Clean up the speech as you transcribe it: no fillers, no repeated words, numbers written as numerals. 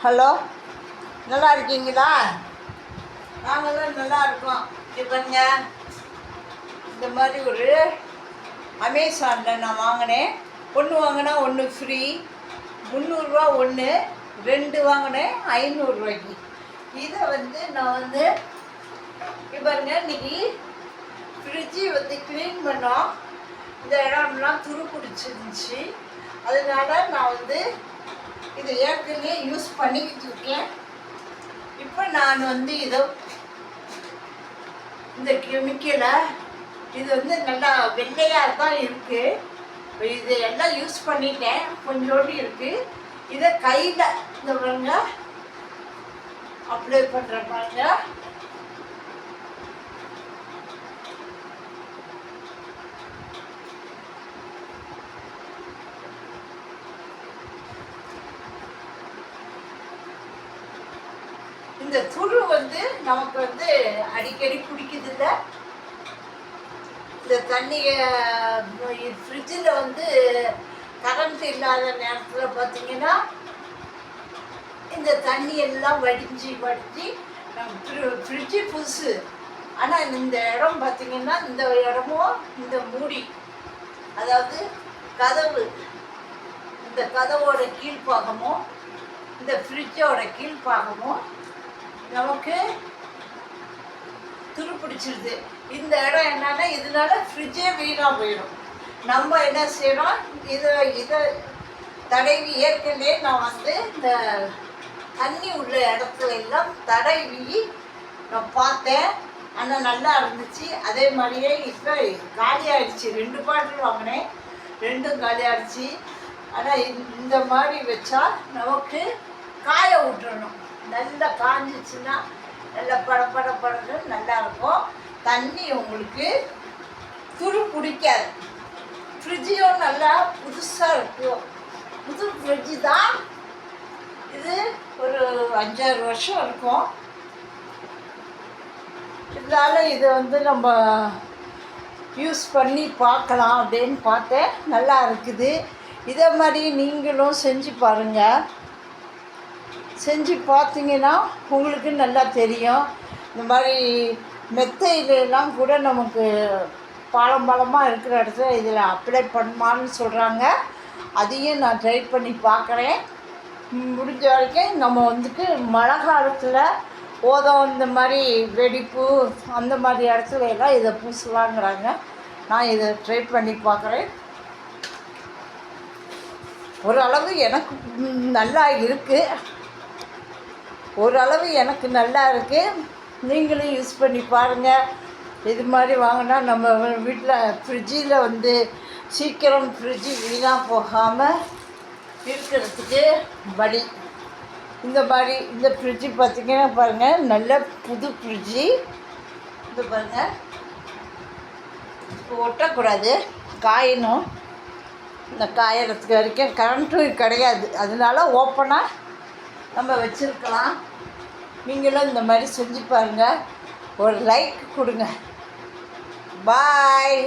Hello, நல்லா இருக்கீங்களா? நாங்களும் நல்லா இருக்கோம். இது பாருங்க, இந்த மாதிரி ஒரு அமேசானில் நான் வாங்கினேன். ஒன்று வாங்கினா ஒன்று ஃப்ரீ. 300 ஒன்று, 2 வாங்கினேன் 500 இதை நான் இது பாருங்க, இன்றைக்கி ஃப்ரிட்ஜு க்ளீன் பண்ணோம். இந்த இடம்லாம் துரு பிடிச்சிருந்துச்சு. அதனால நான் இதை ஏற்கனவே யூஸ் பண்ணிக்கிட்டு இருக்கேன். இப்போ நான் இதை இந்த கெமிக்கலை இது நல்லா வெள்ளையாக தான் இருக்குது. இது எல்லாம் யூஸ் பண்ணிட்டேன், கொஞ்சோண்டு இருக்குது. இதை கையில் இந்த பாருங்க அப்ளை பண்ணுற பாருங்க. இந்த துரு நமக்கு அடிக்கடி பிடிக்குதில்ல. இந்த தண்ணியை ஃப்ரிட்ஜில் கரண்ட் இல்லாத நேரத்தில் பார்த்தீங்கன்னா இந்த தண்ணி எல்லாம் வடிஞ்சு ஃப்ரிட்ஜு புதுசு. ஆனால் இந்த இடம் பார்த்திங்கன்னா, இந்த இடமும் இந்த மூடி, அதாவது கதவு, இந்த கதவோட கீழ்ப்பாகமும் இந்த ஃப்ரிட்ஜோட கீழ்ப்பாகமும் நமக்கு துரு பிடிச்சிருது. இந்த இடம் என்னன்னா, இதனால ஃப்ரிட்ஜே வீணாக போயிடும். நம்ம என்ன செய்யணும், இதை தடவி ஏற்கனவே நான் இந்த தண்ணி உள்ள இடத்துல எல்லாம் தடவி நான் பார்த்தேன். ஆனால் நல்லா இருந்துச்சு. அதே மாதிரியே இப்போ காலியாகிடுச்சு. 2 பாட்டில் வாங்கினேன், 2ம் காலியாகிடுச்சு. ஆனால் இந்த மாதிரி வச்சா நமக்கு காய விட்டுறணும். நல்லா காஞ்சிச்சுன்னா நல்லா படன்னு நல்லாயிருக்கும். தண்ணி உங்களுக்கு துரு பிடிக்காது. ஃப்ரிட்ஜும் நல்லா புதுசாக இருக்கும். புது ஃப்ரிட்ஜு தான் இது. ஒரு 5-6 வருஷம் இருக்கும். இதனால் இதை நம்ம யூஸ் பண்ணி பார்க்கலாம் அப்படின்னு பார்த்தேன். நல்லா இருக்குது. இதை மாதிரி நீங்களும் செஞ்சு பாருங்கள். செஞ்சு பார்த்தீங்கன்னா உங்களுக்கு நல்லா தெரியும். இந்த மாதிரி மெத்தையிலெல்லாம் கூட நமக்கு பாலமாக இருக்கிற இடத்துல இதில் அப்ளை பண்ணுமான்னு சொல்கிறாங்க. அதையும் நான் ட்ரை பண்ணி பார்க்குறேன். முடிஞ்ச வரைக்கும் நம்ம மழை காலத்தில் ஓதம் இந்த மாதிரி வெடிப்பு அந்த மாதிரி இடத்துல எல்லாம் இதை பூசலாங்கிறாங்க. நான் இதை ட்ரை பண்ணி பார்க்குறேன். ஓரளவு எனக்கு நல்லா இருக்குது. ஓரளவு எனக்கு நல்லா இருக்குது. நீங்களும் யூஸ் பண்ணி பாருங்கள். இது மாதிரி வாங்கினா நம்ம வீட்டில் ஃப்ரிட்ஜில் சீக்கிரம் ஃப்ரிட்ஜு வீணாக போகாமல் இருக்கிறதுக்கு வழி. இந்த மாதிரி இந்த ஃப்ரிட்ஜு பார்த்திங்கன்னா பாருங்கள், நல்ல புது ஃப்ரிட்ஜு. இது பாருங்கள், இப்போ ஒட்டக்கூடாது, காயணும். இந்த காயறதுக்கு வரைக்கும் கரண்ட்டும் கிடையாது. அதனால ஓப்பனாக நம்ம வச்சுருக்கலாம். நீங்களும் இந்த மாதிரி செஞ்சு பாருங்கள். ஒரு லைக் கொடுங்க. பாய்.